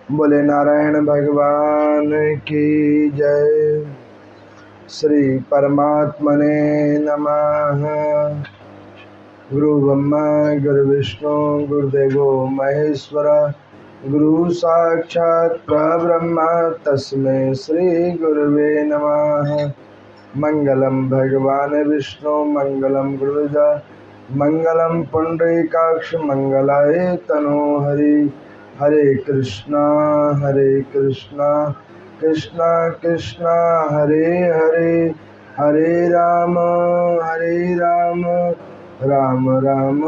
बोले नारायण भगवान की जय। श्री परमात्मने नमः। गुरु ब्रह्मा गुरु विष्णु गुरुदेवो महेश्वर, गुरु साक्षात् परब्रह्म तस्मै श्री गुरुवे नमः। मंगलम भगवान विष्णु मंगलम गुरुजा मंगलम पुंडरीकाक्ष मंगलाय तनोहरि। हरे कृष्णा कृष्णा कृष्णा हरे हरे, हरे राम राम राम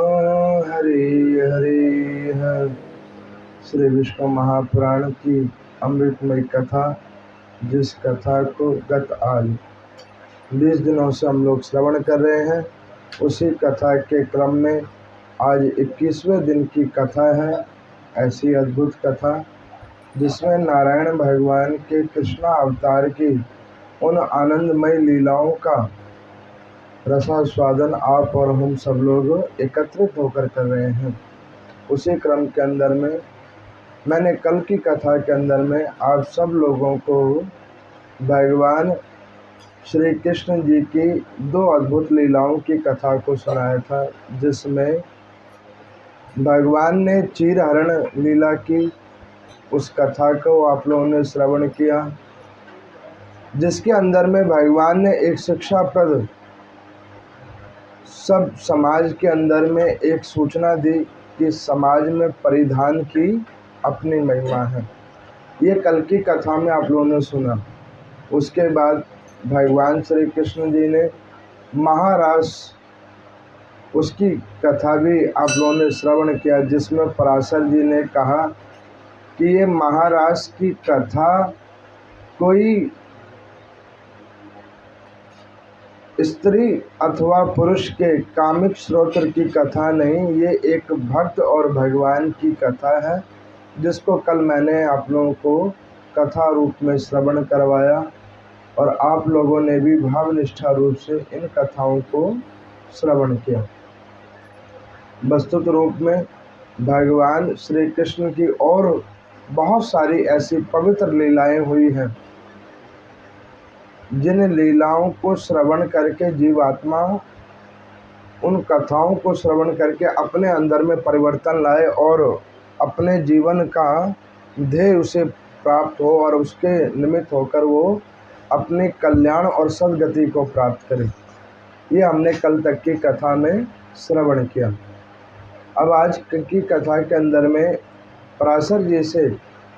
हरे हरे। श्री विष्णु महापुराण की अमृतमय कथा, जिस कथा को गत आज 20 दिनों से हम लोग श्रवण कर रहे हैं, उसी कथा के क्रम में आज 21वें दिन की कथा है। ऐसी अद्भुत कथा जिसमें नारायण भगवान के कृष्णा अवतार की उन आनंदमय लीलाओं का रसास्वादन आप और हम सब लोग एकत्रित होकर कर रहे हैं। उसी क्रम के अंदर में मैंने कल की कथा के अंदर में आप सब लोगों को भगवान श्री कृष्ण जी की 2 अद्भुत लीलाओं की कथा को सुनाया था, जिसमें भगवान ने चीरहरण लीला की। उस कथा को आप लोगों ने श्रवण किया, जिसके अंदर में भगवान ने एक शिक्षाप्रद सब समाज के अंदर में एक सूचना दी कि समाज में परिधान की अपनी महिमा है। ये कल की कथा में आप लोगों ने सुना। उसके बाद भगवान श्री कृष्ण जी ने महारास, उसकी कथा भी आप लोगों ने श्रवण किया, जिसमें पराशर जी ने कहा कि ये महारास की कथा कोई स्त्री अथवा पुरुष के कामिक श्रोत्र की कथा नहीं, ये एक भक्त और भगवान की कथा है, जिसको कल मैंने आप लोगों को कथा रूप में श्रवण करवाया और आप लोगों ने भी भावनिष्ठा रूप से इन कथाओं को श्रवण किया। वस्तुत रूप में भगवान श्री कृष्ण की और बहुत सारी ऐसी पवित्र लीलाएं हुई हैं, जिन लीलाओं को श्रवण करके जीवात्मा उन कथाओं को श्रवण करके अपने अंदर में परिवर्तन लाए और अपने जीवन का ध्येय उसे प्राप्त हो और उसके निमित्त होकर वो अपने कल्याण और सद्गति को प्राप्त करे। ये हमने कल तक की कथा में श्रवण किया। अब आज की कथा के अंदर में पराशर जी से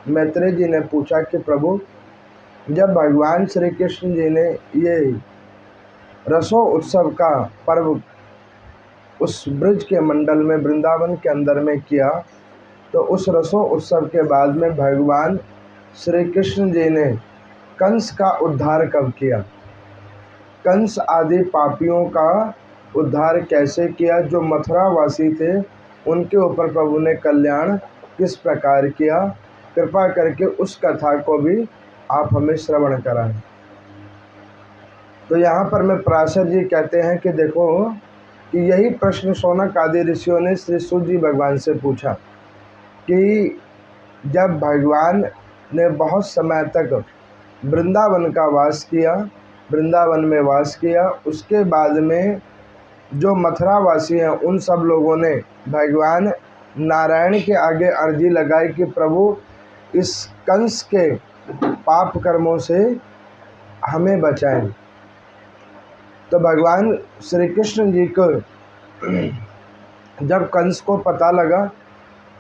मैत्रेय जी ने पूछा कि प्रभु, जब भगवान श्री कृष्ण जी ने ये रसो उत्सव का पर्व उस ब्रज के मंडल में वृंदावन के अंदर में किया, तो उस रसो उत्सव के बाद में भगवान श्री कृष्ण जी ने कंस का उद्धार कब किया, कंस आदि पापियों का उद्धार कैसे किया, जो मथुरा वासी थे उनके ऊपर प्रभु ने कल्याण किस प्रकार किया, कृपा करके उस कथा को भी आप हमें श्रवण कराएं। तो यहाँ पर मैं पराशर जी कहते हैं कि देखो कि यही प्रश्न शौनक आदि ऋषियों ने श्री सूत जी भगवान से पूछा कि जब भगवान ने बहुत समय तक वृंदावन का वास किया, वृंदावन में वास किया, उसके बाद में जो मथुरा वासी हैं उन सब लोगों ने भगवान नारायण के आगे अर्जी लगाई कि प्रभु इस कंस के पाप कर्मों से हमें बचाएं। तो भगवान श्री कृष्ण जी को जब कंस को पता लगा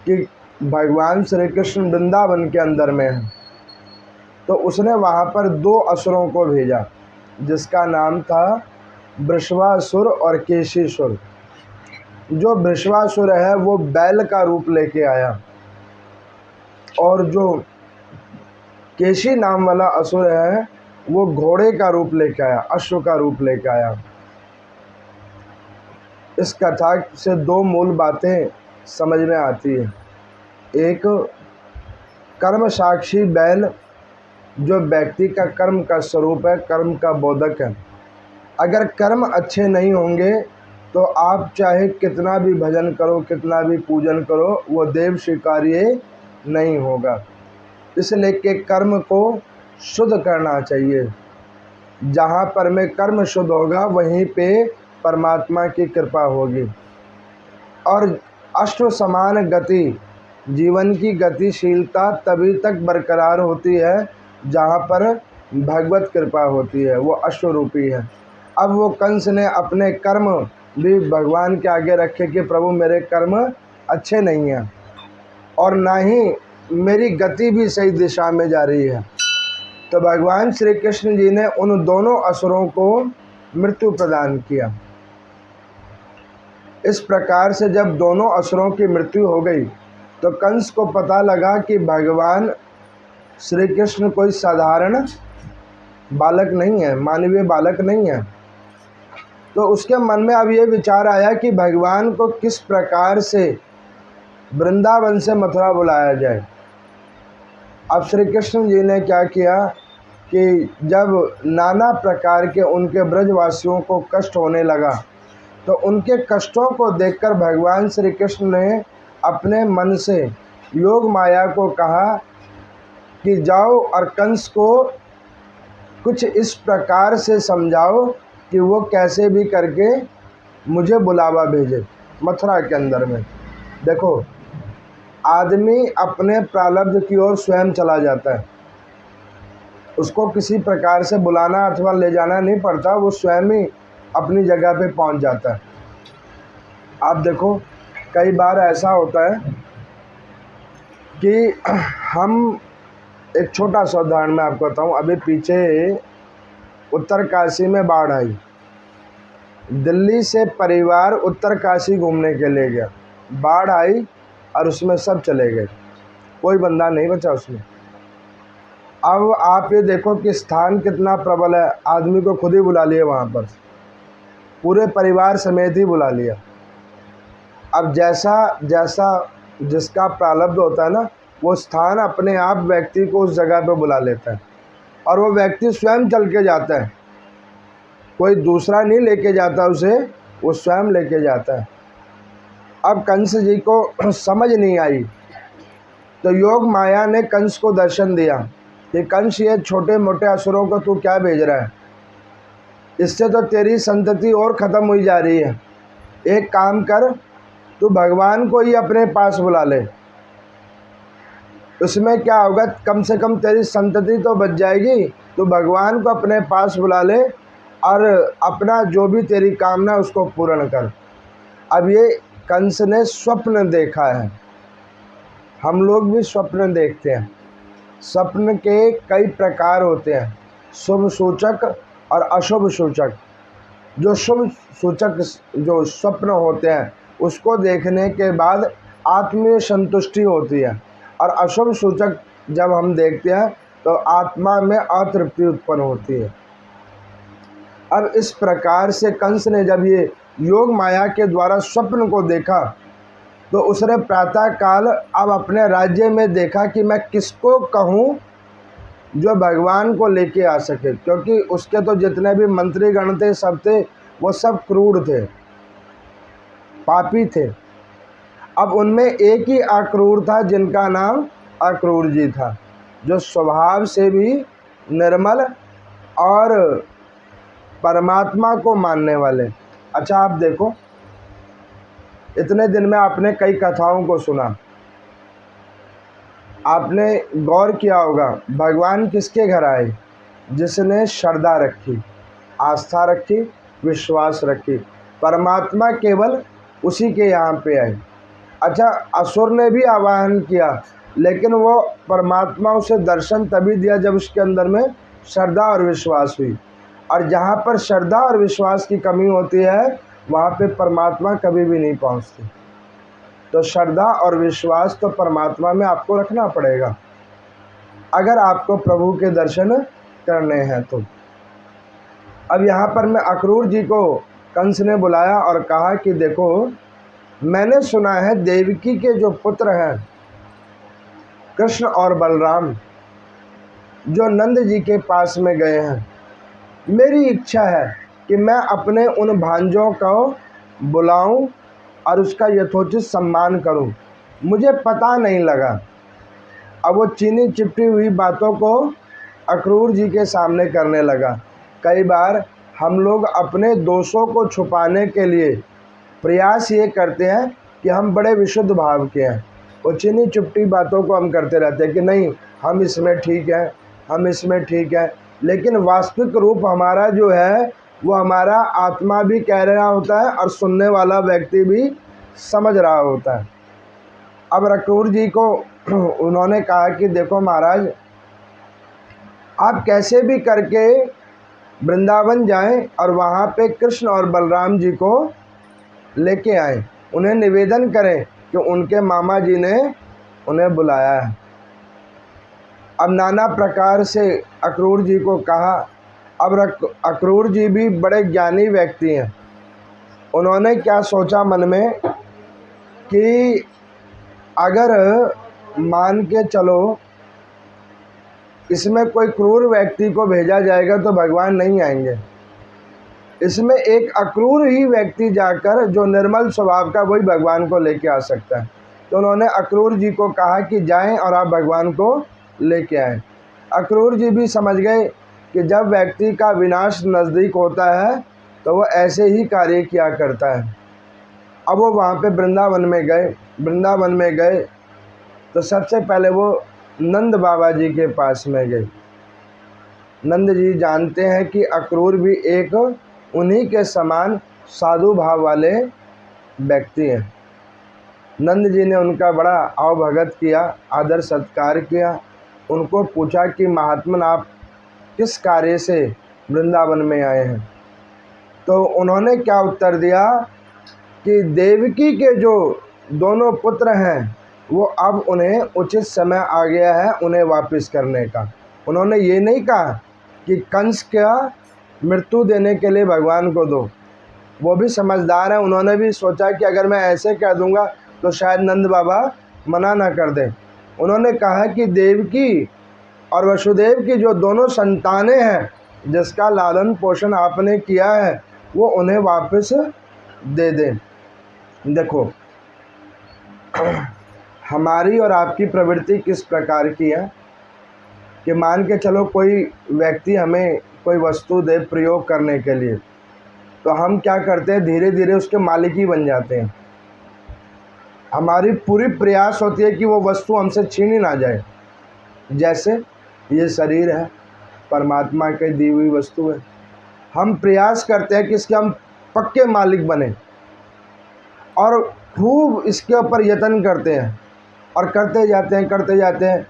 कि भगवान श्री कृष्ण वृंदावन के अंदर में है, तो उसने वहाँ पर 2 असुरों को भेजा, जिसका नाम था वृषभासुर और केशीसुर। जो वृषभासुर है वो बैल का रूप लेके आया और जो केशी नाम वाला असुर है वो घोड़े का रूप लेके आया, अश्व का रूप लेके आया। इस कथा से 2 मूल बातें समझ में आती है। एक, कर्म साक्षी बैल जो व्यक्ति का कर्म का स्वरूप है, कर्म का बोधक है। अगर कर्म अच्छे नहीं होंगे तो आप चाहे कितना भी भजन करो, कितना भी पूजन करो, वो देव स्वीकार्य नहीं होगा। इसलिए कि कर्म को शुद्ध करना चाहिए। जहाँ पर में कर्म शुद्ध होगा वहीं पे परमात्मा की कृपा होगी। और अष्ट समान गति, जीवन की गतिशीलता तभी तक बरकरार होती है जहाँ पर भगवत कृपा होती है, वो अश्वरूपी है। अब वो कंस ने अपने कर्म भी भगवान के आगे रखे कि प्रभु मेरे कर्म अच्छे नहीं हैं और ना ही मेरी गति भी सही दिशा में जा रही है। तो भगवान श्री कृष्ण जी ने उन दोनों असुरों को मृत्यु प्रदान किया। इस प्रकार से जब दोनों असुरों की मृत्यु हो गई तो कंस को पता लगा कि भगवान श्री कृष्ण कोई साधारण बालक नहीं है, मानवीय बालक नहीं है। तो उसके मन में अब ये विचार आया कि भगवान को किस प्रकार से वृंदावन से मथुरा बुलाया जाए। अब श्री कृष्ण जी ने क्या किया कि जब नाना प्रकार के उनके ब्रजवासियों को कष्ट होने लगा तो उनके कष्टों को देखकर भगवान श्री कृष्ण ने अपने मन से योग माया को कहा कि जाओ और कंस को कुछ इस प्रकार से समझाओ कि वो कैसे भी करके मुझे बुलावा भेजे मथुरा के अंदर में। देखो, आदमी अपने प्रारब्ध की ओर स्वयं चला जाता है, उसको किसी प्रकार से बुलाना अथवा ले जाना नहीं पड़ता, वो स्वयं ही अपनी जगह पे पहुंच जाता है। आप देखो, कई बार ऐसा होता है कि हम, एक छोटा सा उदाहरण मैं आपको बताऊँ। अभी पीछे उत्तर काशी में बाढ़ आई, दिल्ली से परिवार उत्तर काशी घूमने के लिए गया, बाढ़ आई और उसमें सब चले गए, कोई बंदा नहीं बचा उसमें। अब आप ये देखो कि स्थान कितना प्रबल है, आदमी को खुद ही बुला लिया वहाँ पर, पूरे परिवार समेत ही बुला लिया। अब जैसा जैसा जिसका प्रारब्ध होता है ना, वो स्थान अपने आप व्यक्ति को उस जगह पे बुला लेता है और वो व्यक्ति स्वयं चल के जाता है, कोई दूसरा नहीं लेके जाता उसे, वो स्वयं लेके जाता है। अब कंस जी को समझ नहीं आई तो योग माया ने कंस को दर्शन दिया कि कंस, ये छोटे मोटे असुरों को तू क्या भेज रहा है, इससे तो तेरी संतति और ख़त्म हुई जा रही है। एक काम कर, तू भगवान को ही अपने पास बुला ले, उसमें क्या होगा, कम से कम तेरी संतति तो बच जाएगी। तू भगवान को अपने पास बुला ले और अपना जो भी तेरी कामना उसको पूर्ण कर। अब ये कंस ने स्वप्न देखा है, हम लोग भी स्वप्न देखते हैं। स्वप्न के कई प्रकार होते हैं, शुभ सूचक और अशुभ सूचक। जो शुभ सूचक जो स्वप्न होते हैं उसको देखने के बाद आत्मीय संतुष्टि होती है, और अशुभ सूचक जब हम देखते हैं तो आत्मा में अतृप्ति उत्पन्न होती है। अब इस प्रकार से कंस ने जब ये योग माया के द्वारा स्वप्न को देखा तो उसने प्रातः काल अब अपने राज्य में देखा कि मैं किसको कहूँ जो भगवान को लेके आ सके, क्योंकि उसके तो जितने भी मंत्रीगण थे सब थे, वो सब क्रूर थे, पापी थे। अब उनमें एक ही अक्रूर था जिनका नाम अक्रूर जी था, जो स्वभाव से भी निर्मल और परमात्मा को मानने वाले। अच्छा, आप देखो, इतने दिन में आपने कई कथाओं को सुना, आपने गौर किया होगा भगवान किसके घर आए, जिसने श्रद्धा रखी, आस्था रखी, विश्वास रखी, परमात्मा केवल उसी के यहाँ पे आए। अच्छा, असुर ने भी आवाहन किया, लेकिन वो परमात्मा उसे दर्शन तभी दिया जब उसके अंदर में श्रद्धा और विश्वास हुई, और जहाँ पर श्रद्धा और विश्वास की कमी होती है वहाँ पे परमात्मा कभी भी नहीं पहुँचती। तो श्रद्धा और विश्वास तो परमात्मा में आपको रखना पड़ेगा अगर आपको प्रभु के दर्शन करने हैं तो। अब यहाँ पर मैं अक्रूर जी को कंस ने बुलाया और कहा कि देखो, मैंने सुना है देवकी के जो पुत्र हैं कृष्ण और बलराम, जो नंद जी के पास में गए हैं, मेरी इच्छा है कि मैं अपने उन भांजों को बुलाऊं और उसका यथोचित सम्मान करूं। मुझे पता नहीं लगा अब वो चीनी चिपटी हुई बातों को अक्रूर जी के सामने करने लगा। कई बार हम लोग अपने दोषों को छुपाने के लिए प्रयास ये करते हैं कि हम बड़े विशुद्ध भाव के हैं, वो चीनी चिपटी बातों को हम करते रहते हैं कि नहीं हम इसमें ठीक हैं, हम इसमें ठीक है, लेकिन वास्तविक रूप हमारा जो है वो हमारा आत्मा भी कह रहा होता है और सुनने वाला व्यक्ति भी समझ रहा होता है। अब अक्रूर जी को उन्होंने कहा कि देखो महाराज, आप कैसे भी करके वृंदावन जाएं और वहाँ पे कृष्ण और बलराम जी को लेके आए, उन्हें निवेदन करें कि उनके मामा जी ने उन्हें बुलाया है। अब नाना प्रकार से अक्रूर जी को कहा। अब अक्रूर जी भी बड़े ज्ञानी व्यक्ति हैं। उन्होंने क्या सोचा मन में कि अगर मान के चलो इसमें कोई क्रूर व्यक्ति को भेजा जाएगा तो भगवान नहीं आएंगे, इसमें एक अक्रूर ही व्यक्ति जाकर जो निर्मल स्वभाव का वही भगवान को लेके आ सकता है। तो उन्होंने अक्रूर जी को कहा कि जाएं और आप भगवान को लेके आएं। अक्रूर जी भी समझ गए कि जब व्यक्ति का विनाश नज़दीक होता है तो वो ऐसे ही कार्य किया करता है। अब वो वहाँ पे वृंदावन में गए। वृंदावन में गए तो सबसे पहले वो नंद बाबा जी के पास में गए। नंद जी जानते हैं कि अक्रूर भी एक उन्हीं के समान साधु भाव वाले व्यक्ति हैं। नंद जी ने उनका बड़ा अवभगत किया, आदर सत्कार किया। उनको पूछा कि महात्मन आप किस कार्य से वृंदावन में आए हैं? तो उन्होंने क्या उत्तर दिया कि देवकी के जो दोनों पुत्र हैं वो अब उन्हें उचित समय आ गया है उन्हें वापस करने का। उन्होंने ये नहीं कहा कि कंस का मृत्यु देने के लिए भगवान को दो, वो भी समझदार हैं। उन्होंने भी सोचा कि अगर मैं ऐसे कह दूंगा तो शायद नंद बाबा मना ना कर दें। उन्होंने कहा कि देवकी और वसुदेव की जो दोनों संतानें हैं जिसका लालन पोषण आपने किया है वो उन्हें वापस दे दें। देखो हमारी और आपकी प्रवृत्ति किस प्रकार की है कि मान के चलो कोई व्यक्ति हमें कोई वस्तु दे प्रयोग करने के लिए, तो हम क्या करते हैं धीरे धीरे उसके मालिक ही बन जाते हैं। हमारी पूरी प्रयास होती है कि वो वस्तु हमसे छीनी ना जाए। जैसे ये शरीर है, परमात्मा की दी हुई वस्तु है, हम प्रयास करते हैं कि इसके हम पक्के मालिक बने और खूब इसके ऊपर यत्न करते हैं और करते जाते हैं।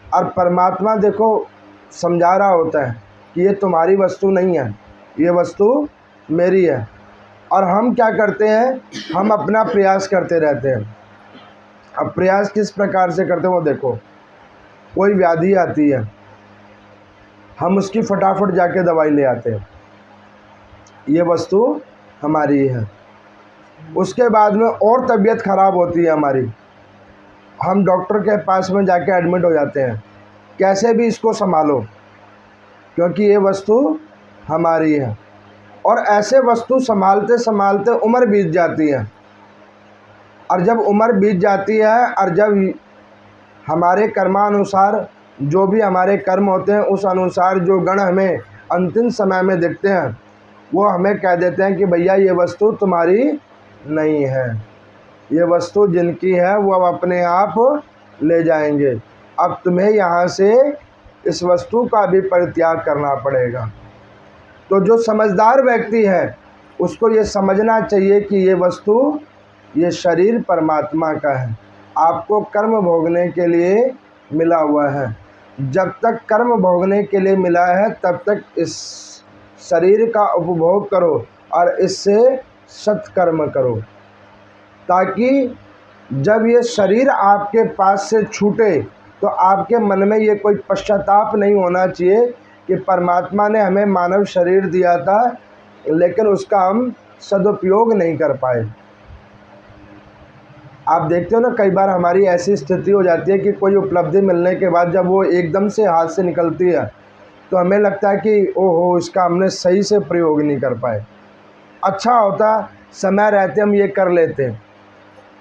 और परमात्मा देखो समझा रहा होता है कि ये तुम्हारी वस्तु नहीं है, ये वस्तु मेरी है। और हम क्या करते हैं, हम अपना प्रयास करते रहते हैं। अब प्रयास किस प्रकार से करते हैं वो देखो, कोई व्याधि आती है, हम उसकी फटाफट जाके दवाई ले आते हैं, ये वस्तु हमारी है। उसके बाद में और तबीयत ख़राब होती है हमारी, हम डॉक्टर के पास में जाके एडमिट हो जाते हैं, कैसे भी इसको संभालो क्योंकि ये वस्तु हमारी है। और ऐसे वस्तु संभालते संभालते उम्र बीत जाती है, और जब उम्र बीत जाती है और जब हमारे कर्मानुसार जो भी हमारे कर्म होते हैं उस अनुसार जो गण हमें अंतिम समय में दिखते हैं वो हमें कह देते हैं कि भैया ये वस्तु तुम्हारी नहीं है, ये वस्तु जिनकी है वो अब अपने आप ले जाएंगे, अब तुम्हें यहाँ से इस वस्तु का भी परित्याग करना पड़ेगा। तो जो समझदार व्यक्ति है उसको ये समझना चाहिए कि ये वस्तु, ये शरीर परमात्मा का है, आपको कर्म भोगने के लिए मिला हुआ है। जब तक कर्म भोगने के लिए मिला है तब तक इस शरीर का उपभोग करो और इससे सत्कर्म करो, ताकि जब ये शरीर आपके पास से छूटे तो आपके मन में ये कोई पश्चाताप नहीं होना चाहिए कि परमात्मा ने हमें मानव शरीर दिया था लेकिन उसका हम सदुपयोग नहीं कर पाए। आप देखते हो ना, कई बार हमारी ऐसी स्थिति हो जाती है कि कोई उपलब्धि मिलने के बाद जब वो एकदम से हाथ से निकलती है तो हमें लगता है कि ओहो इसका हमने सही से प्रयोग नहीं कर पाए। अच्छा होता समय रहते हम ये कर लेते,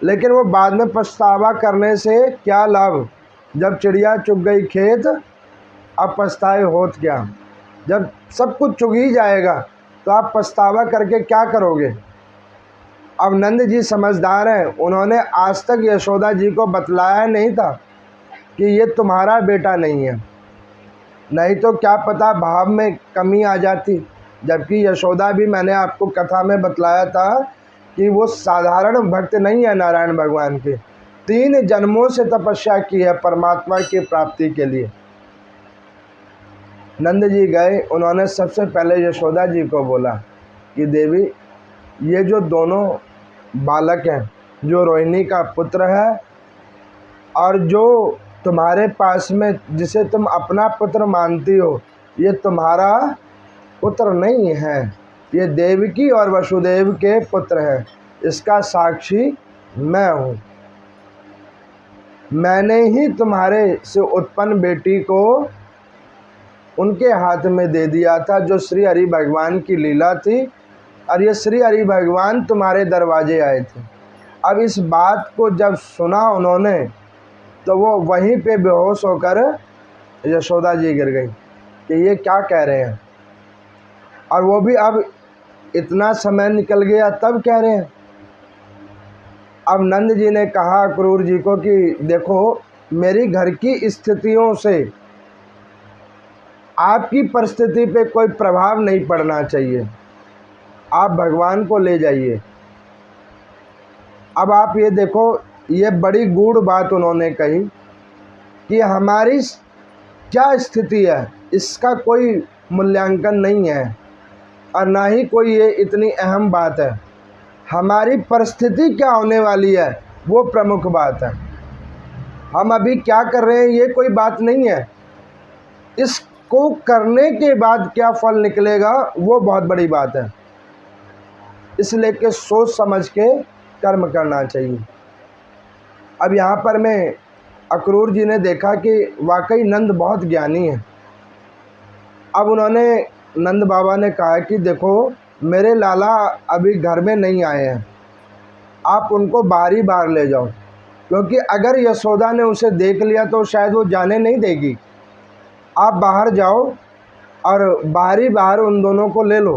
लेकिन वो बाद में पछतावा करने से क्या लाभ जब चिड़िया चुग गई खेत, अब पछताए होत क्या। जब सब कुछ चुग ही जाएगा तो आप पछतावा करके क्या करोगे। अब नंद जी समझदार हैं, उन्होंने आज तक यशोदा जी को बतलाया नहीं था कि ये तुम्हारा बेटा नहीं है, नहीं तो क्या पता भाव में कमी आ जाती। जबकि यशोदा भी, मैंने आपको कथा में बतलाया था कि वो साधारण भक्त नहीं है नारायण भगवान के, 3 जन्मों से तपस्या की है परमात्मा की प्राप्ति के लिए। नंद जी गए, उन्होंने सबसे पहले यशोदा जी को बोला कि देवी, ये जो दोनों बालक हैं, जो रोहिणी का पुत्र है और जो तुम्हारे पास में जिसे तुम अपना पुत्र मानती हो, ये तुम्हारा पुत्र नहीं है, ये देवकी और वसुदेव के पुत्र हैं। इसका साक्षी मैं हूँ। मैंने ही तुम्हारे से उत्पन्न बेटी को उनके हाथ में दे दिया था, जो श्री हरि भगवान की लीला थी, और ये श्री हरि भगवान तुम्हारे दरवाजे आए थे। अब इस बात को जब सुना उन्होंने तो वो वहीं पे बेहोश होकर यशोदा जी गिर गई कि ये क्या कह रहे हैं, और वो भी अब इतना समय निकल गया तब कह रहे हैं। अब नंद जी ने कहा अक्रूर जी को कि देखो, मेरी घर की स्थितियों से आपकी परिस्थिति पे कोई प्रभाव नहीं पड़ना चाहिए, आप भगवान को ले जाइए। अब आप ये देखो, ये बड़ी गूढ़ बात उन्होंने कही कि हमारी क्या स्थिति है इसका कोई मूल्यांकन नहीं है, और ना ही कोई ये इतनी अहम बात है। हमारी परिस्थिति क्या होने वाली है वो प्रमुख बात है। हम अभी क्या कर रहे हैं ये कोई बात नहीं है, इसको करने के बाद क्या फल निकलेगा वो बहुत बड़ी बात है। इसलिए कि सोच समझ के कर्म करना चाहिए। अब यहाँ पर मैं अक्रूर जी ने देखा कि वाकई नंद बहुत ज्ञानी है। अब उन्होंने, नंद बाबा ने कहा कि देखो, मेरे लाला अभी घर में नहीं आए हैं, आप उनको बाहरी बाहर ले जाओ, क्योंकि अगर यशोदा ने उसे देख लिया तो शायद वो जाने नहीं देगी। आप बाहर जाओ और बाहरी बाहर उन दोनों को ले लो,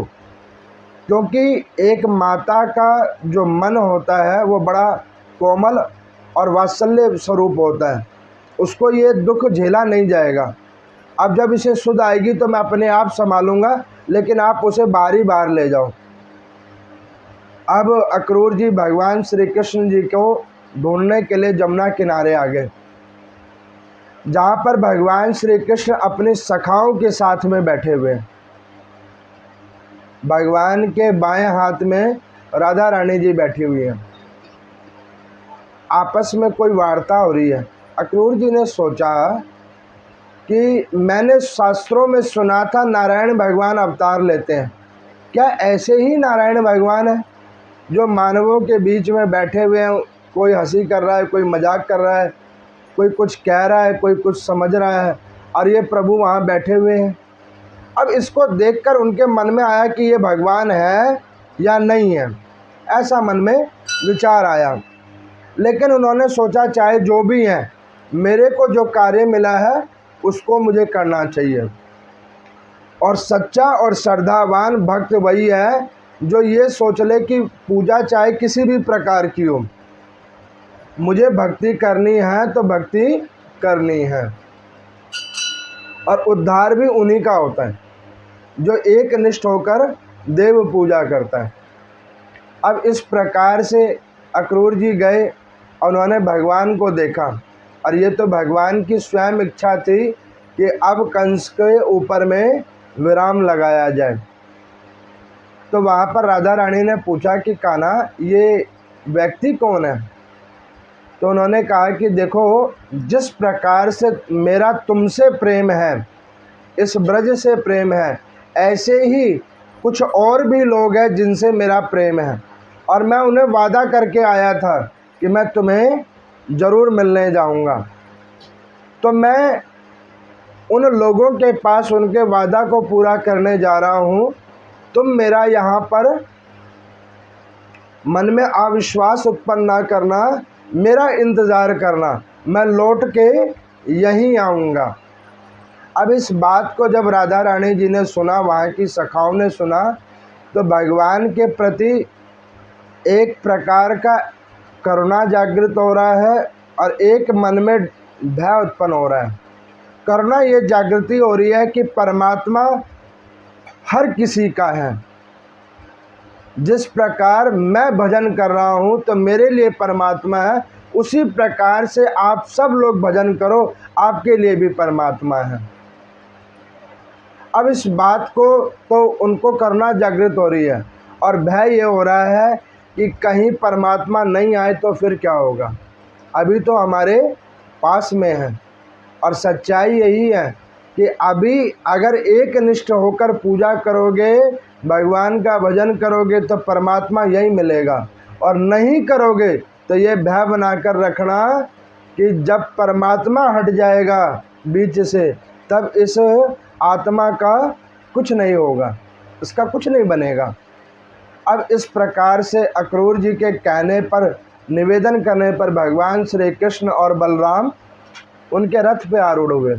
क्योंकि एक माता का जो मन होता है वो बड़ा कोमल और वात्सल्य स्वरूप होता है, उसको ये दुख झेला नहीं जाएगा। अब जब इसे सुध आएगी तो मैं अपने आप संभालूंगा, लेकिन आप उसे बाहरी बाहर ले जाओ। अब अक्रूर जी भगवान श्री कृष्ण जी को ढूंढने के लिए जमुना किनारे आ गए, जहाँ पर भगवान श्री कृष्ण अपनी सखाओं के साथ में बैठे हुए हैं। भगवान के बाएं हाथ में राधा रानी जी बैठी हुई हैं, आपस में कोई वार्ता हो रही है। अक्रूर जी ने सोचा कि मैंने शास्त्रों में सुना था नारायण भगवान अवतार लेते हैं, क्या ऐसे ही नारायण भगवान है जो मानवों के बीच में बैठे हुए हैं, कोई हंसी कर रहा है, कोई मजाक कर रहा है, कोई कुछ कह रहा है, कोई कुछ समझ रहा है, और ये प्रभु वहाँ बैठे हुए हैं। अब इसको देखकर उनके मन में आया कि ये भगवान है या नहीं है, ऐसा मन में विचार आया। लेकिन उन्होंने सोचा चाहे जो भी है, मेरे को जो कार्य मिला है उसको मुझे करना चाहिए, और सच्चा और श्रद्धावान भक्त वही है जो ये सोच ले कि पूजा चाहे किसी भी प्रकार की हो, मुझे भक्ति करनी है तो भक्ति करनी है। और उद्धार भी उन्हीं का होता है जो एक निष्ठ होकर देव पूजा करता है। अब इस प्रकार से अक्रूर जी गए और उन्होंने भगवान को देखा, और ये तो भगवान की स्वयं इच्छा थी कि अब कंस के ऊपर में विराम लगाया जाए। तो वहाँ पर राधा रानी ने पूछा कि कान्हा, ये व्यक्ति कौन है। तो उन्होंने कहा कि देखो, जिस प्रकार से मेरा तुमसे प्रेम है, इस ब्रज से प्रेम है, ऐसे ही कुछ और भी लोग हैं जिनसे मेरा प्रेम है, और मैं उन्हें वादा करके आया था कि मैं तुम्हें ज़रूर मिलने जाऊंगा। तो मैं उन लोगों के पास उनके वादा को पूरा करने जा रहा हूँ। तुम मेरा यहाँ पर मन में अविश्वास उत्पन्न ना करना, मेरा इंतज़ार करना, मैं लौट के यहीं आऊँगा। अब इस बात को जब राधा रानी जी ने सुना, वहाँ की सखाओं ने सुना, तो भगवान के प्रति एक प्रकार का करुणा जागृत हो रहा है और एक मन में भय उत्पन्न हो रहा है। करुणा ये जागृति हो रही है कि परमात्मा हर किसी का है। जिस प्रकार मैं भजन कर रहा हूँ तो मेरे लिए परमात्मा है, उसी प्रकार से आप सब लोग भजन करो, आपके लिए भी परमात्मा है। अब इस बात को तो उनको करुणा जागृत हो रही है और भय ये हो रहा है कि कहीं परमात्मा नहीं आए तो फिर क्या होगा। अभी तो हमारे पास में है और सच्चाई यही है कि अभी अगर एक निष्ठ होकर पूजा करोगे, भगवान का भजन करोगे तो परमात्मा यही मिलेगा, और नहीं करोगे तो ये भय बनाकर रखना कि जब परमात्मा हट जाएगा बीच से, तब इस आत्मा का कुछ नहीं होगा, इसका कुछ नहीं बनेगा। अब इस प्रकार से अक्रूर जी के कहने पर, निवेदन करने पर भगवान श्री कृष्ण और बलराम उनके रथ पे आरूढ़ हुए।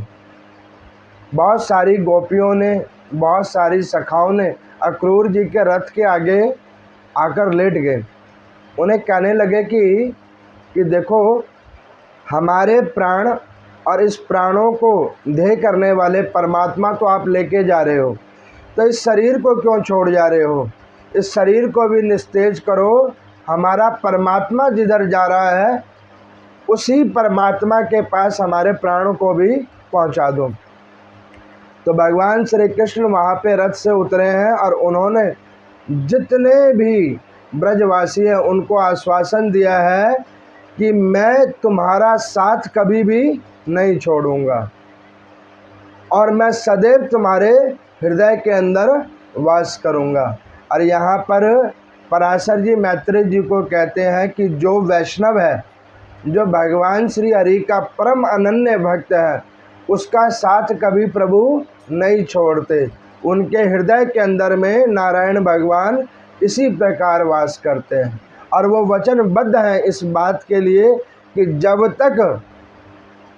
बहुत सारी गोपियों ने, बहुत सारी सखाओं ने अक्रूर जी के रथ के आगे आकर लेट गए। उन्हें कहने लगे कि देखो, हमारे प्राण और इस प्राणों को ध्येय करने वाले परमात्मा तो आप लेके जा रहे हो, तो इस शरीर को क्यों छोड़ जा रहे हो? इस शरीर को भी निस्तेज करो। हमारा परमात्मा जिधर जा रहा है उसी परमात्मा के पास हमारे प्राणों को भी पहुंचा दो। तो भगवान श्री कृष्ण वहाँ पे रथ से उतरे हैं और उन्होंने जितने भी ब्रजवासी हैं उनको आश्वासन दिया है कि मैं तुम्हारा साथ कभी भी नहीं छोड़ूंगा और मैं सदैव तुम्हारे हृदय के अंदर वास करूंगा। और यहाँ पर पराशर जी मैत्रेय जी को कहते हैं कि जो वैष्णव है, जो भगवान श्री हरि का परम अनन्य भक्त है, उसका साथ कभी प्रभु नहीं छोड़ते। उनके हृदय के अंदर में नारायण भगवान इसी प्रकार वास करते हैं और वो वचनबद्ध हैं इस बात के लिए कि जब तक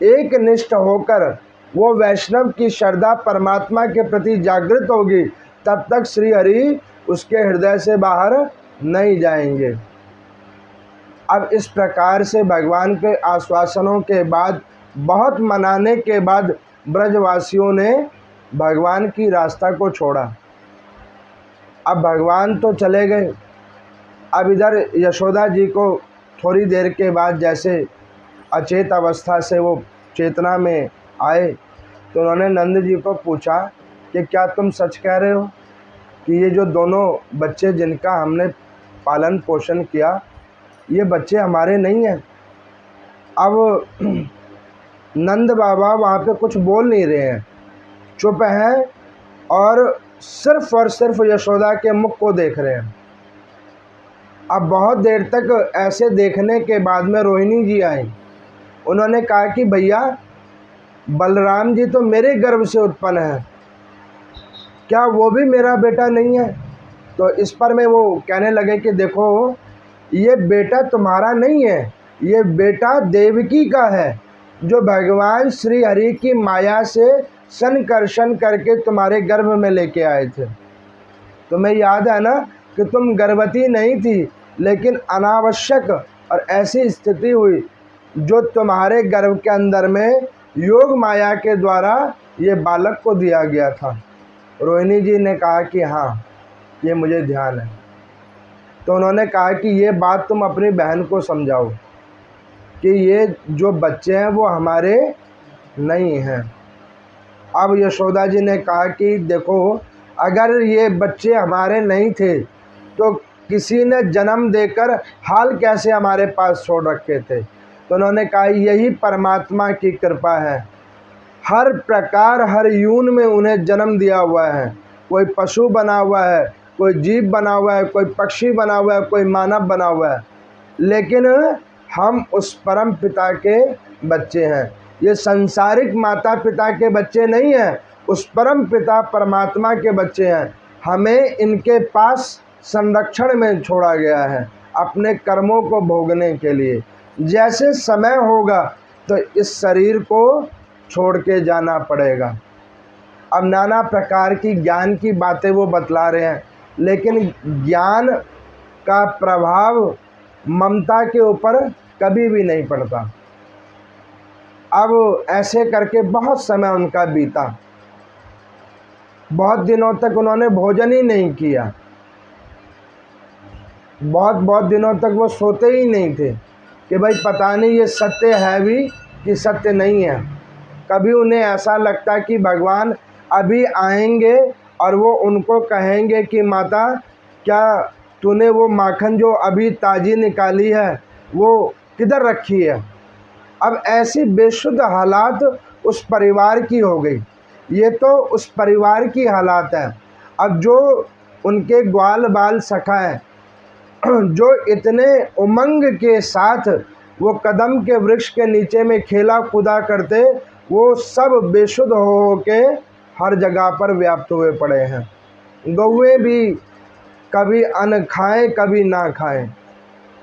एक निष्ठ होकर वो वैष्णव की श्रद्धा परमात्मा के प्रति जागृत होगी, तब तक श्री हरि उसके हृदय से बाहर नहीं जाएंगे। अब इस प्रकार से भगवान के आश्वासनों के बाद, बहुत मनाने के बाद ब्रजवासियों ने भगवान की रास्ता को छोड़ा। अब भगवान तो चले गए। अब इधर यशोदा जी को थोड़ी देर के बाद जैसे अचेत अवस्था से वो चेतना में आए, तो उन्होंने नंद जी को पूछा कि क्या तुम सच कह रहे हो कि ये जो दोनों बच्चे जिनका हमने पालन पोषण किया, ये बच्चे हमारे नहीं हैं? अब नंद बाबा वहाँ पे कुछ बोल नहीं रहे हैं, चुप हैं और सिर्फ यशोदा के मुख को देख रहे हैं। अब बहुत देर तक ऐसे देखने के बाद में रोहिणी जी आई। उन्होंने कहा कि भैया, बलराम जी तो मेरे गर्भ से उत्पन्न है, क्या वो भी मेरा बेटा नहीं है? तो इस पर में वो कहने लगे कि देखो, ये बेटा तुम्हारा नहीं है, ये बेटा देवकी का है, जो भगवान श्री हरि की माया से संकर्षण करके तुम्हारे गर्भ में लेके आए थे। तुम्हें याद है ना कि तुम गर्भवती नहीं थी, लेकिन अनावश्यक और ऐसी स्थिति हुई जो तुम्हारे गर्भ के अंदर में योग माया के द्वारा ये बालक को दिया गया था। रोहिणी जी ने कहा कि हाँ, ये मुझे ध्यान है। तो उन्होंने कहा कि ये बात तुम अपनी बहन को समझाओ कि ये जो बच्चे हैं वो हमारे नहीं हैं। अब यशोदा जी ने कहा कि देखो, अगर ये बच्चे हमारे नहीं थे तो किसी ने जन्म देकर हाल कैसे हमारे पास छोड़ रखे थे? तो उन्होंने कहा यही परमात्मा की कृपा है। हर प्रकार, हर यून में उन्हें जन्म दिया हुआ है। कोई पशु बना हुआ है, कोई जीव बना हुआ है, कोई पक्षी बना हुआ है, कोई मानव बना हुआ है, लेकिन हम उस परम पिता के बच्चे हैं। ये संसारिक माता पिता के बच्चे नहीं हैं, उस परम पिता परमात्मा के बच्चे हैं। हमें इनके पास संरक्षण में छोड़ा गया है अपने कर्मों को भोगने के लिए। जैसे समय होगा तो इस शरीर को छोड़ के जाना पड़ेगा। अब नाना प्रकार की ज्ञान की बातें वो बतला रहे हैं, लेकिन ज्ञान का प्रभाव ममता के ऊपर कभी भी नहीं पड़ता। अब ऐसे करके बहुत समय उनका बीता, बहुत दिनों तक उन्होंने भोजन ही नहीं किया, बहुत दिनों तक वो सोते ही नहीं थे कि भाई पता नहीं ये सत्य है भी कि सत्य नहीं है। कभी उन्हें ऐसा लगता कि भगवान अभी आएंगे और वो उनको कहेंगे कि माता, क्या तूने वो माखन जो अभी ताज़ी निकाली है वो किधर रखी है। अब ऐसी बेशुद्ध हालात उस परिवार की हो गई। ये तो उस परिवार की हालात है। अब जो उनके ग्वाल बाल सखा है, जो इतने उमंग के साथ वो कदम के वृक्ष के नीचे में खेला कूदा करते, वो सब बेशुद्ध हो के हर जगह पर व्याप्त हुए पड़े हैं। गौएं भी कभी अन्न खाएं कभी ना खाएं,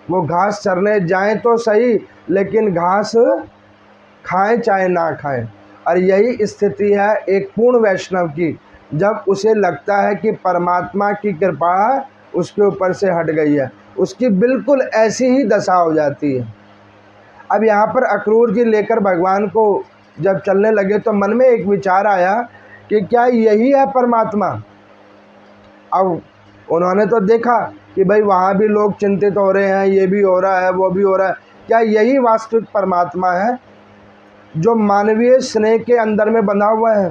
वो घास चरने जाएं तो सही, लेकिन घास खाएं चाहे ना खाएं। और यही स्थिति है एक पूर्ण वैष्णव की, जब उसे लगता है कि परमात्मा की कृपा उसके ऊपर से हट गई है, उसकी बिल्कुल ऐसी ही दशा हो जाती है। अब यहाँ पर अक्रूर जी लेकर भगवान को जब चलने लगे तो मन में एक विचार आया कि क्या यही है परमात्मा। अब उन्होंने तो देखा कि भाई वहाँ भी लोग चिंतित हो रहे हैं, ये भी हो रहा है वो भी हो रहा है, क्या यही वास्तविक परमात्मा है जो मानवीय स्नेह के अंदर में बंधा हुआ है।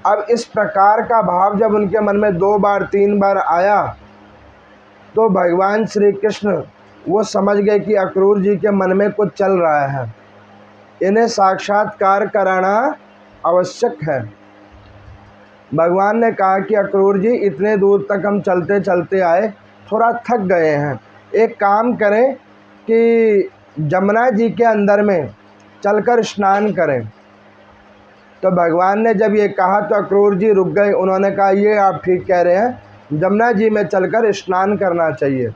अब इस प्रकार का भाव जब उनके मन में 2 बार 3 बार आया तो भगवान श्री कृष्ण वो समझ गए कि अक्रूर जी के मन में कुछ चल रहा है, इन्हें साक्षात्कार कराना आवश्यक है। भगवान ने कहा कि अक्रूर जी, इतने दूर तक हम चलते चलते आए, थोड़ा थक गए हैं, एक काम करें कि जमुना जी के अंदर में चलकर स्नान करें। तो भगवान ने जब ये कहा तो अक्रूर जी रुक गए। उन्होंने कहा ये आप ठीक कह रहे हैं, जमुना जी में चलकर स्नान करना चाहिए।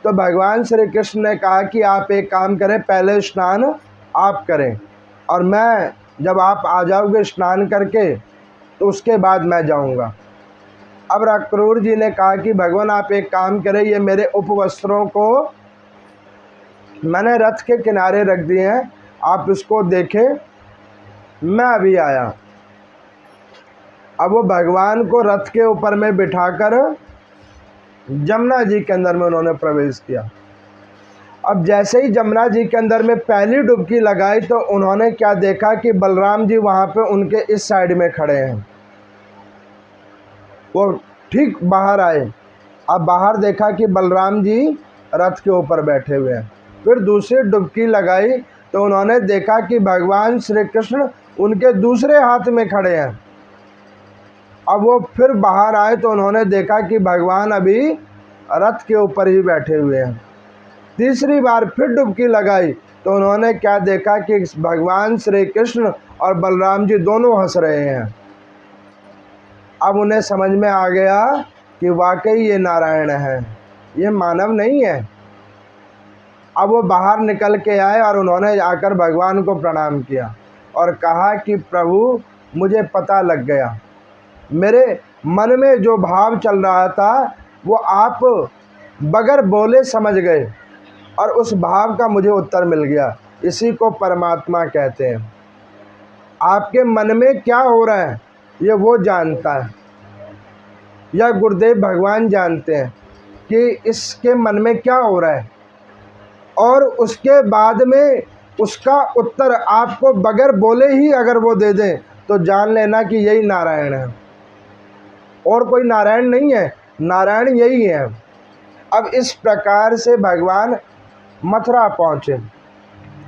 तो भगवान श्री कृष्ण ने कहा कि आप एक काम करें, पहले स्नान आप करें और मैं जब आप आ जाओगे स्नान करके तो उसके बाद मैं जाऊंगा। अब अक्रूर जी ने कहा कि भगवान आप एक काम करें, ये मेरे उपवस्त्रों को मैंने रथ के किनारे रख दिए हैं, आप इसको देखें, मैं अभी आया। अब वो भगवान को रथ के ऊपर में बिठाकर जमुना जी के अंदर में उन्होंने प्रवेश किया। अब जैसे ही जमुना जी के अंदर में पहली डुबकी लगाई तो उन्होंने क्या देखा कि बलराम जी वहाँ पे उनके इस साइड में खड़े हैं। वो ठीक बाहर आए, अब बाहर देखा कि बलराम जी रथ के ऊपर बैठे हुए हैं। फिर दूसरी डुबकी लगाई तो उन्होंने देखा कि भगवान श्री कृष्ण उनके दूसरे हाथ में खड़े हैं। अब वो फिर बाहर आए तो उन्होंने देखा कि भगवान अभी रथ के ऊपर ही बैठे हुए हैं। तीसरी बार फिर डुबकी लगाई तो उन्होंने क्या देखा कि भगवान श्री कृष्ण और बलराम जी दोनों हंस रहे हैं। अब उन्हें समझ में आ गया कि वाकई ये नारायण है, ये मानव नहीं है। अब वो बाहर निकल के आए और उन्होंने आकर भगवान को प्रणाम किया और कहा कि प्रभु, मुझे पता लग गया, मेरे मन में जो भाव चल रहा था वो आप बगैर बोले समझ गए और उस भाव का मुझे उत्तर मिल गया। इसी को परमात्मा कहते हैं। आपके मन में क्या हो रहा है ये वो जानता है, या गुरुदेव भगवान जानते हैं कि इसके मन में क्या हो रहा है, और उसके बाद में उसका उत्तर आपको बगैर बोले ही अगर वो दे दें तो जान लेना कि यही नारायण है, और कोई नारायण नहीं है, नारायण यही है। अब इस प्रकार से भगवान मथुरा पहुँचे।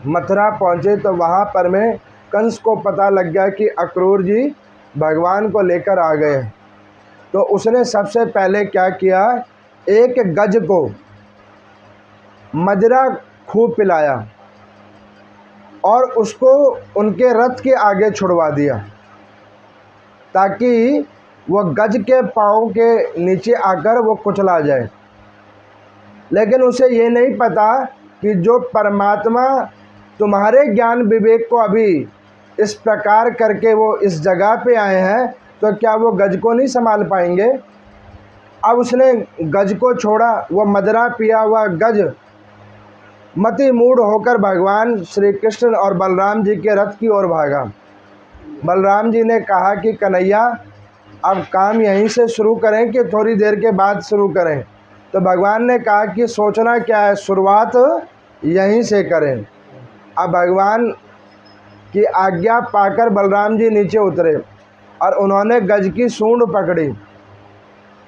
मथुरा पहुँचे तो वहाँ पर में कंस को पता लग गया कि अक्रूर जी भगवान को लेकर आ गए। तो उसने सबसे पहले क्या किया, एक गज को मदिरा खूब पिलाया और उसको उनके रथ के आगे छुड़वा दिया ताकि वो गज के पाँव के नीचे आकर वो कुचला जाए। लेकिन उसे ये नहीं पता कि जो परमात्मा तुम्हारे ज्ञान विवेक को अभी इस प्रकार करके वो इस जगह पे आए हैं, तो क्या वो गज को नहीं संभाल पाएंगे? अब उसने गज को छोड़ा, वो मदरा पिया हुआ गज मति मूड होकर भगवान श्री कृष्ण और बलराम जी के रथ की ओर भागा। बलराम जी ने कहा कि कन्हैया, अब काम यहीं से शुरू करें कि थोड़ी देर के बाद शुरू करें? तो भगवान ने कहा कि सोचना क्या है, शुरुआत यहीं से करें। अब भगवान की आज्ञा पाकर बलराम जी नीचे उतरे और उन्होंने गज की सूंड पकड़ी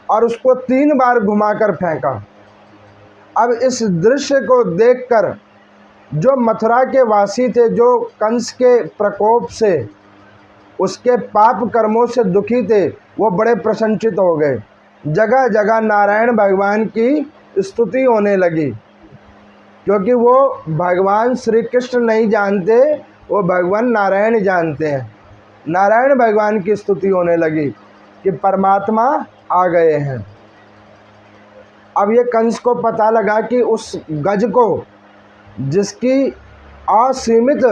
और उसको 3 बार घुमाकर फेंका। अब इस दृश्य को देखकर जो मथुरा के वासी थे, जो कंस के प्रकोप से, उसके पाप कर्मों से दुखी थे, वो बड़े प्रसन्नचित हो गए। जगह जगह नारायण भगवान की स्तुति होने लगी, क्योंकि वो भगवान श्री कृष्ण नहीं जानते, वो भगवान नारायण जानते हैं। नारायण भगवान की स्तुति होने लगी कि परमात्मा आ गए हैं। अब ये कंस को पता लगा कि उस गज को, जिसकी असीमित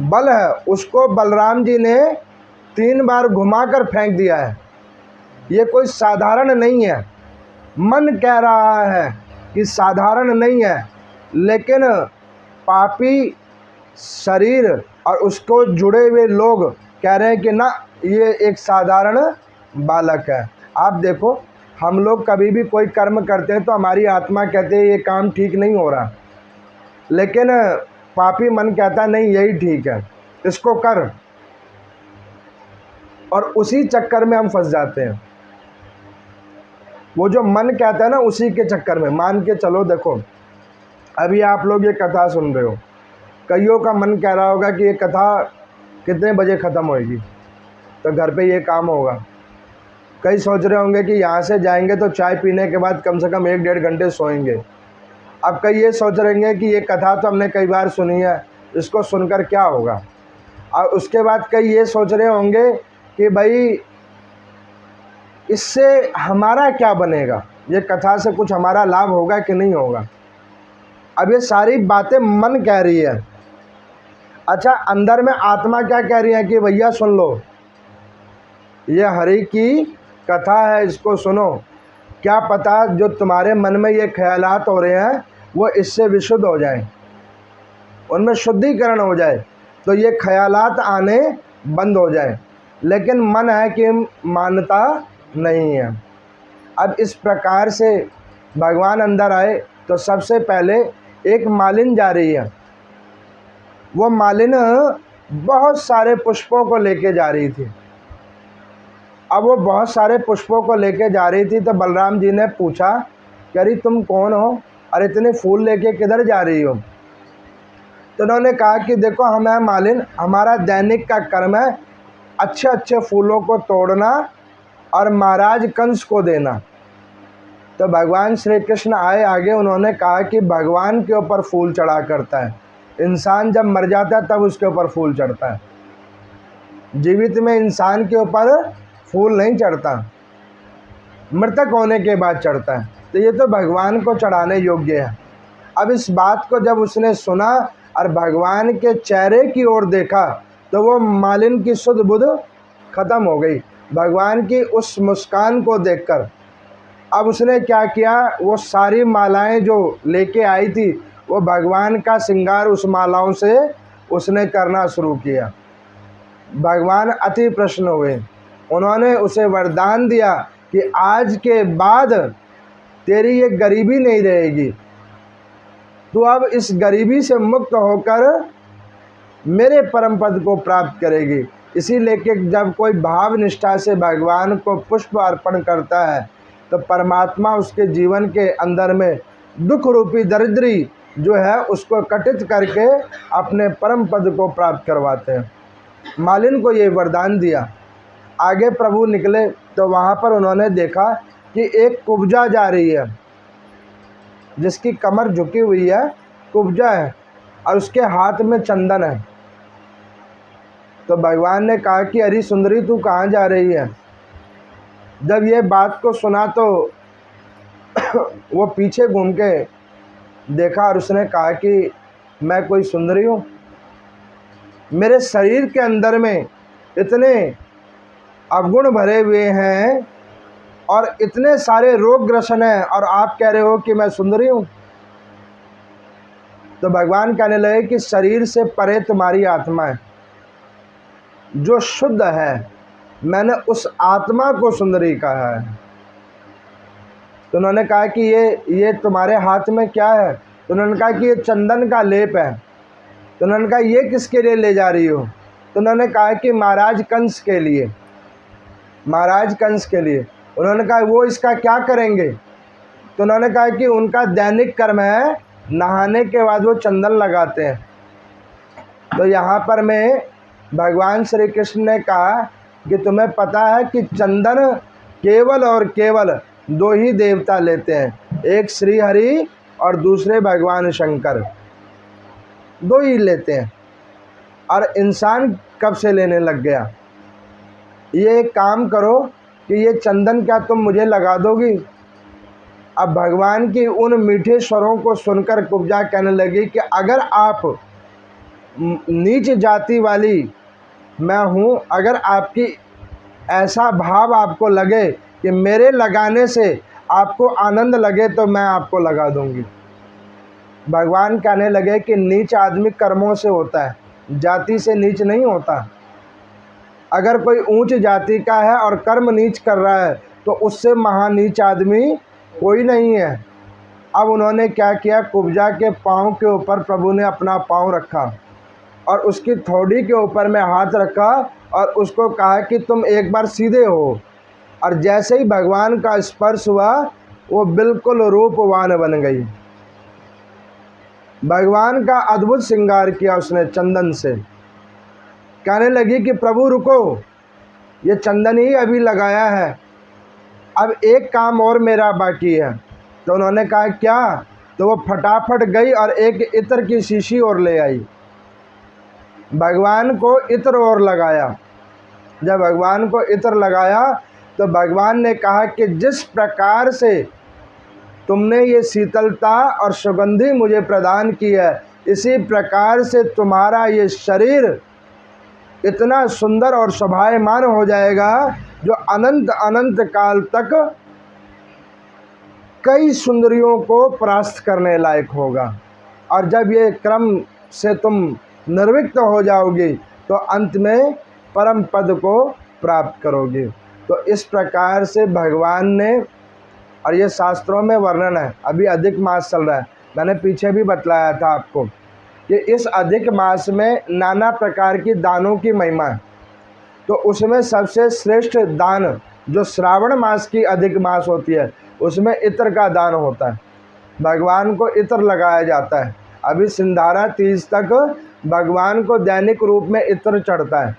बल है, उसको बलराम जी ने 3 बार घुमाकर फेंक दिया है। ये कोई साधारण नहीं है। मन कह रहा है कि साधारण नहीं है, लेकिन पापी शरीर और उसको जुड़े हुए लोग कह रहे हैं कि ना, ये एक साधारण बालक है। आप देखो, हम लोग कभी भी कोई कर्म करते हैं तो हमारी आत्मा कहते हैं ये काम ठीक नहीं हो रहा, लेकिन पापी मन कहता नहीं, यही ठीक है, इसको कर। और उसी चक्कर में हम फंस जाते हैं। वो जो मन कहता है ना, उसी के चक्कर में। मान के चलो, देखो अभी आप लोग ये कथा सुन रहे हो, कईयों का मन कह रहा होगा कि ये कथा कितने बजे ख़त्म होएगी, तो घर पे ये काम होगा। कई सोच रहे होंगे कि यहाँ से जाएंगे तो चाय पीने के बाद कम से कम 1-1.5 घंटे सोएंगे। अब कई ये सोच रहे हैं कि ये कथा तो हमने कई बार सुनी है, इसको सुनकर क्या होगा। और उसके बाद कई ये सोच रहे होंगे कि भाई इससे हमारा क्या बनेगा, ये कथा से कुछ हमारा लाभ होगा कि नहीं होगा। अब ये सारी बातें मन कह रही है। अच्छा, अंदर में आत्मा क्या कह रही है कि भैया सुन लो, ये हरि की कथा है, इसको सुनो। क्या पता जो तुम्हारे मन में ये ख्यालात हो रहे हैं वो इससे विशुद्ध हो जाएं, उनमें शुद्धिकरण हो जाए, तो ये ख्यालात आने बंद हो जाए। लेकिन मन है कि मानता नहीं है। अब इस प्रकार से भगवान अंदर आए तो सबसे पहले एक मालिन जा रही है। वो मालिन बहुत सारे पुष्पों को लेके जा रही थी। अब वो बहुत सारे पुष्पों को लेके जा रही थी तो बलराम जी ने पूछा कि अरे तुम कौन हो और इतने फूल लेके किधर जा रही हो? तो उन्होंने कहा कि देखो, हम हैं मालिन, हमारा दैनिक का कर्म है अच्छे अच्छे फूलों को तोड़ना और महाराज कंस को देना। तो भगवान श्री कृष्ण आए आगे, उन्होंने कहा कि भगवान के ऊपर फूल चढ़ा करता है, इंसान जब मर जाता है तब उसके ऊपर फूल चढ़ता है, जीवित में इंसान के ऊपर फूल नहीं चढ़ता, मृतक होने के बाद चढ़ता है। तो ये तो भगवान को चढ़ाने योग्य है। अब इस बात को जब उसने सुना और भगवान के चेहरे की ओर देखा तो वो मालिन की सुध बुध खत्म हो गई भगवान की उस मुस्कान को देखकर। अब उसने क्या किया, वो सारी मालाएं जो लेके आई थी वो भगवान का श्रृंगार उस मालाओं से उसने करना शुरू किया। भगवान अति प्रसन्न हुए, उन्होंने उसे वरदान दिया कि आज के बाद तेरी ये गरीबी नहीं रहेगी, तू अब इस गरीबी से मुक्त होकर मेरे परम पद को प्राप्त करेगी। इसीलिए कि जब कोई भाव निष्ठा से भगवान को पुष्प अर्पण करता है तो परमात्मा उसके जीवन के अंदर में दुख रूपी दरिद्री जो है उसको कटित करके अपने परम पद को प्राप्त करवाते हैं। मालिन को ये वरदान दिया। आगे प्रभु निकले तो वहाँ पर उन्होंने देखा कि एक कुब्जा जा रही है, जिसकी कमर झुकी हुई है, कुब्जा है और उसके हाथ में चंदन है। तो भगवान ने कहा कि अरे सुंदरी, तू कहाँ जा रही है? जब ये बात को सुना तो वो पीछे घूम के देखा और उसने कहा कि मैं कोई सुंदरी हूँ मेरे शरीर के अंदर में इतने अवगुण भरे हुए हैं और इतने सारे रोग ग्रसन हैं, और आप कह रहे हो कि मैं सुंदरी हूँ। तो भगवान कहने लगे कि शरीर से परे तुम्हारी आत्मा है जो शुद्ध है, मैंने उस आत्मा को सुंदरी कहा है। तो उन्होंने कहा कि ये तुम्हारे हाथ में क्या है? तो उन्होंने कहा कि ये चंदन का लेप है। तो उन्होंने कहा ये किसके लिए ले जा रही हो? तो उन्होंने कहा कि महाराज कंस के लिए, महाराज कंस के लिए। उन्होंने कहा वो इसका क्या करेंगे? तो उन्होंने कहा कि उनका दैनिक कर्म है, नहाने के बाद वो चंदन लगाते हैं। तो यहाँ पर में भगवान श्री कृष्ण ने कहा कि तुम्हें पता है कि चंदन केवल और केवल दो ही देवता लेते हैं, एक श्री हरि और दूसरे भगवान शंकर, दो ही लेते हैं। और इंसान कब से लेने लग गया? ये एक काम करो कि ये चंदन क्या तुम मुझे लगा दोगी? अब भगवान की उन मीठे स्वरों को सुनकर कुब्जा कहने लगी कि अगर आप नीच जाति वाली मैं हूँ, अगर आपकी ऐसा भाव आपको लगे कि मेरे लगाने से आपको आनंद लगे तो मैं आपको लगा दूंगी। भगवान कहने लगे कि नीच आदमी कर्मों से होता है, जाति से नीच नहीं होता। अगर कोई ऊंच जाति का है और कर्म नीच कर रहा है तो उससे महानीच आदमी कोई नहीं है। अब उन्होंने क्या किया, कुब्जा के पाँव के ऊपर प्रभु ने अपना पाँव रखा और उसकी थोड़ी के ऊपर में हाथ रखा और उसको कहा कि तुम एक बार सीधे हो। और जैसे ही भगवान का स्पर्श हुआ वो बिल्कुल रूपवान बन गई। भगवान का अद्भुत श्रृंगार किया उसने चंदन से। कहने लगी कि प्रभु रुको, ये चंदन ही अभी लगाया है, अब एक काम और मेरा बाकी है। तो उन्होंने कहा क्या? तो वो फटाफट गई और एक इत्र की शीशी और ले आई, भगवान को इत्र और लगाया। जब भगवान को इत्र लगाया तो भगवान ने कहा कि जिस प्रकार से तुमने ये शीतलता और सुगंधि मुझे प्रदान की है, इसी प्रकार से तुम्हारा ये शरीर इतना सुंदर और शोभायमान हो जाएगा जो अनंत अनंत काल तक कई सुंदरियों को परास्त करने लायक होगा। और जब ये क्रम से तुम निर्विक्त हो जाओगी तो अंत में परम पद को प्राप्त करोगे। तो इस प्रकार से भगवान ने, और ये शास्त्रों में वर्णन है, अभी अधिक मास चल रहा है, मैंने पीछे भी बतलाया था आपको कि इस अधिक मास में नाना प्रकार की दानों की महिमा है। तो उसमें सबसे श्रेष्ठ दान जो श्रावण मास की अधिक मास होती है उसमें इत्र का दान होता है। भगवान को इत्र लगाया जाता है। अभी सिंधारा तीज तक भगवान को दैनिक रूप में इत्र चढ़ता है।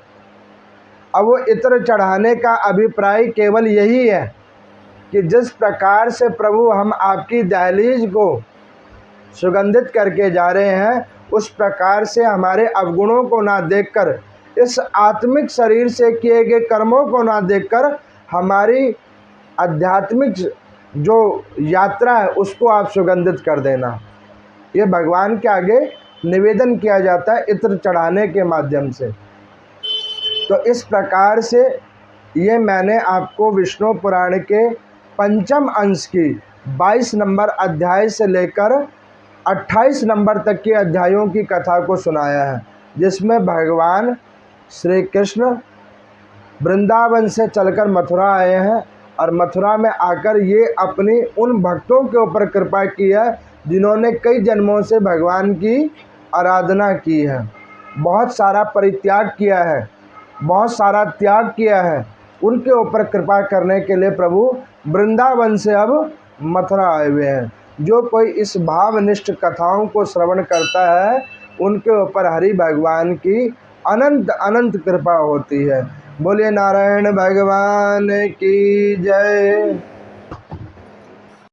अब वो इत्र चढ़ाने का अभिप्राय केवल यही है कि जिस प्रकार से प्रभु हम आपकी दहलीज को सुगंधित करके जा रहे हैं, उस प्रकार से हमारे अवगुणों को ना देखकर, इस आत्मिक शरीर से किए गए कर्मों को ना देखकर हमारी आध्यात्मिक जो यात्रा है उसको आप सुगंधित कर देना। ये भगवान के आगे निवेदन किया जाता है इत्र चढ़ाने के माध्यम से। तो इस प्रकार से ये मैंने आपको विष्णु पुराण के पंचम अंश की 22 नंबर अध्याय से लेकर 28 नंबर तक के अध्यायों की कथा को सुनाया है, जिसमें भगवान श्री कृष्ण वृंदावन से चलकर मथुरा आए हैं और मथुरा में आकर ये अपनी उन भक्तों के ऊपर कृपा की है जिन्होंने कई जन्मों से भगवान की आराधना की है, बहुत सारा परित्याग किया है, बहुत सारा त्याग किया है। उनके ऊपर कृपा करने के लिए प्रभु वृंदावन से अब मथुरा आए हुए हैं। जो कोई इस भावनिष्ठ कथाओं को श्रवण करता है उनके ऊपर हरि भगवान की अनंत अनंत कृपा होती है। बोलिए नारायण भगवान की जय।